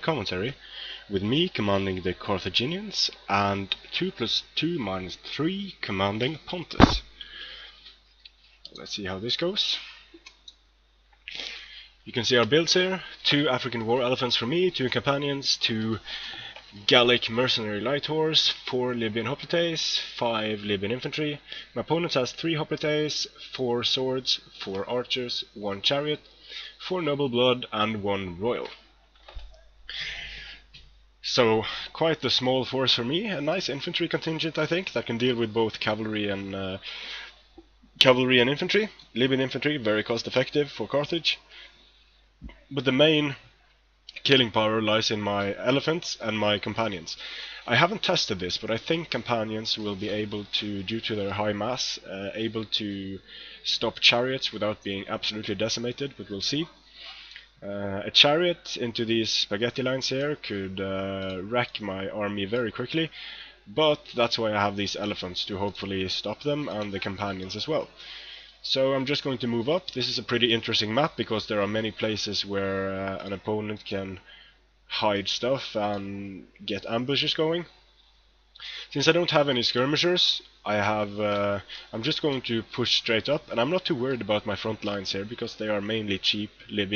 commentary, with me commanding the Carthaginians and 2 + 2 - 3 commanding Pontus. Let's see how this goes. You can see our builds here: 2 African war elephants for me, 2 companions, 2 Gallic mercenary light horse, 4 Libyan hoplites, 5 Libyan infantry. My opponent has 3 hoplites, 4 swords, 4 archers, 1 chariot, 4 noble blood and 1 royal. So quite a small force for me. A nice infantry contingent, I think, that can deal with both cavalry and infantry. Libyan infantry, very cost effective for Carthage. But the main killing power lies in my elephants and my companions. I haven't tested this, but I think companions will be able to, due to their high mass, able to stop chariots without being absolutely decimated, but we'll see. A chariot into these spaghetti lines here could wreck my army very quickly, but that's why I have these elephants, to hopefully stop them, and the companions as well. So I'm just going to move up. This is a pretty interesting map because there are many places where an opponent can hide stuff and get ambushes going. Since I don't have any skirmishers, I'm just going to push straight up, and I'm not too worried about my front lines here because they are mainly cheap late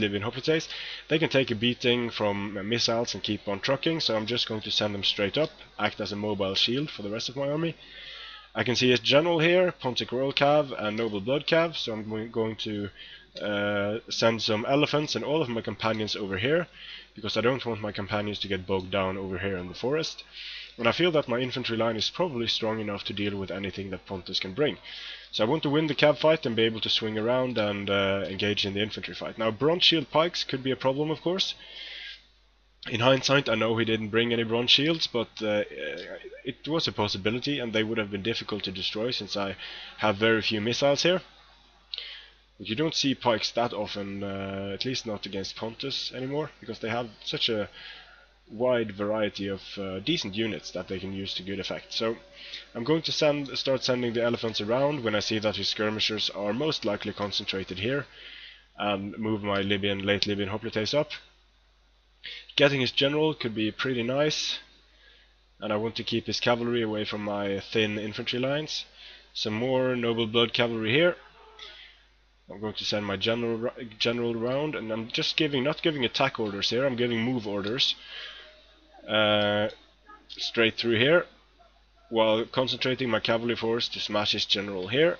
Libyan hoplites. They can take a beating from missiles and keep on trucking, so I'm just going to send them straight up, act as a mobile shield for the rest of my army. I can see his general here, Pontic Royal Cav and Noble Blood Cav, so I'm going to send some elephants and all of my companions over here, because I don't want my companions to get bogged down over here in the forest. And I feel that my infantry line is probably strong enough to deal with anything that Pontus can bring. So I want to win the cav fight and be able to swing around and engage in the infantry fight. Now, bronze shield pikes could be a problem, of course. In hindsight, I know he didn't bring any bronze shields, but it was a possibility, and they would have been difficult to destroy since I have very few missiles here. But you don't see pikes that often, at least not against Pontus anymore, because they have such a wide variety of decent units that they can use to good effect. So I'm going to start sending the elephants around when I see that his skirmishers are most likely concentrated here, and move my late Libyan hoplites up. Getting his general could be pretty nice, and I want to keep his cavalry away from my thin infantry lines. Some more noble blood cavalry here. I'm going to send my general around, and I'm just not giving attack orders here, I'm giving move orders straight through here, while concentrating my cavalry force to smash his general here.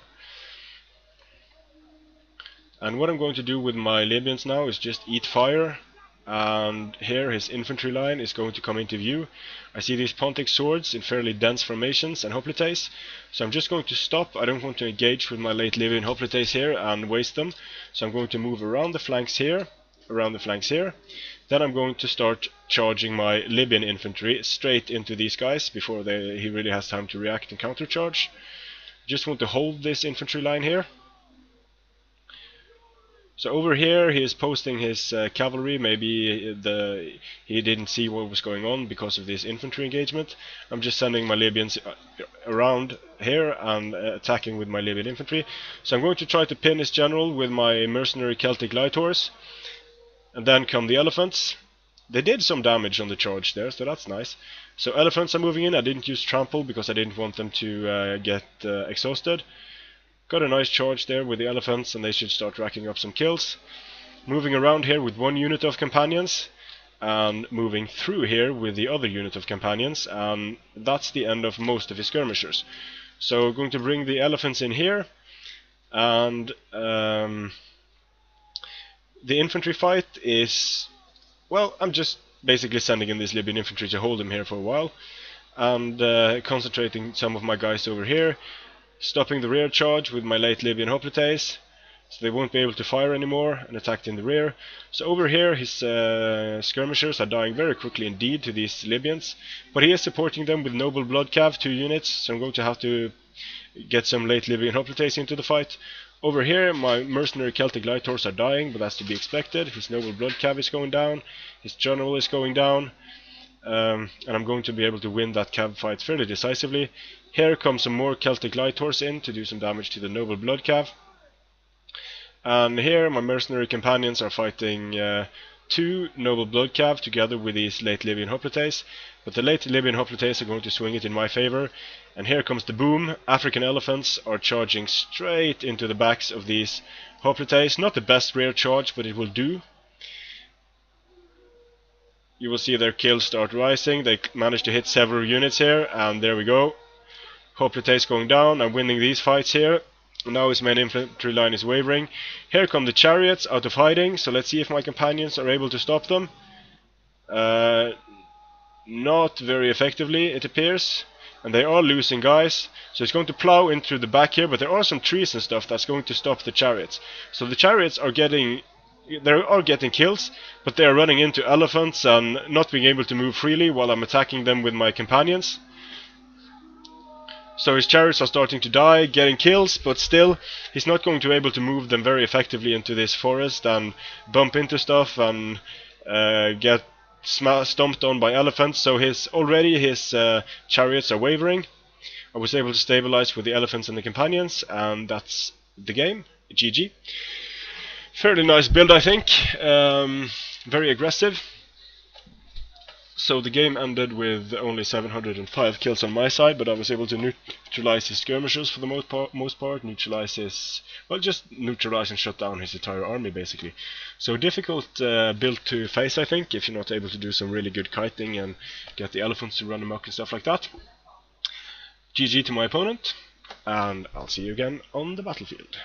And what I'm going to do with my Libyans now is just eat fire. And here his infantry line is going to come into view. I see these Pontic swords in fairly dense formations and hoplites, so I'm just going to stop. I don't want to engage with my late Libyan hoplites here and waste them, so I'm going to move around the flanks here, Then I'm going to start charging my Libyan infantry straight into these guys before he really has time to react and countercharge. Just want to hold this infantry line here. So over here he is posting his cavalry. Maybe he didn't see what was going on because of this infantry engagement. I'm just sending my Libyans around here and attacking with my Libyan infantry. So I'm going to try to pin his general with my mercenary Celtic light horse, and then come the elephants. They did some damage on the charge there, so that's nice. So elephants are moving in. I didn't use trample because I didn't want them to get exhausted. Got a nice charge there with the elephants, and they should start racking up some kills. Moving around here with one unit of companions, and moving through here with the other unit of companions, and that's the end of most of his skirmishers. So going to bring the elephants in here, and the infantry fight is, well, I'm just basically sending in this Libyan infantry to hold him here for a while, and concentrating some of my guys over here, stopping the rear charge with my late Libyan hoplites, so they won't be able to fire anymore, and attacked in the rear. So over here his skirmishers are dying very quickly indeed to these Libyans, but he is supporting them with noble blood cav, 2 units, so I'm going to have to get some late Libyan hoplites into the fight. Over here my mercenary Celtic light horse are dying, but that's to be expected. His noble blood cav is going down, his general is going down, and I'm going to be able to win that cav fight fairly decisively. Here comes some more Celtic light horse in to do some damage to the noble blood cav. And here my mercenary companions are fighting 2 noble blood cav together with these late Libyan hoplites, but the late Libyan hoplites are going to swing it in my favor, and here comes the boom. African elephants are charging straight into the backs of these hoplites. Not the best rear charge, but it will do. You will see their kills start rising. They managed to hit several units here, and there we go. Hoplites going down. I'm winning these fights here. Now his main infantry line is wavering. Here come the chariots out of hiding, so let's see if my companions are able to stop them. Not very effectively, it appears. And they are losing guys, so it's going to plow in through the back here, but there are some trees and stuff that's going to stop the chariots. So the chariots are getting kills, but they are running into elephants and not being able to move freely while I'm attacking them with my companions. So his chariots are starting to die, getting kills, but still he's not going to be able to move them very effectively into this forest and bump into stuff and get stomped on by elephants. So his chariots are wavering. I was able to stabilize with the elephants and the companions, and that's the game. GG. Fairly nice build, I think. Very aggressive. So the game ended with only 705 kills on my side, but I was able to neutralize his skirmishers for the most part, just neutralize and shut down his entire army basically. So difficult build to face, I think, if you're not able to do some really good kiting and get the elephants to run amok and stuff like that. GG to my opponent, and I'll see you again on the battlefield.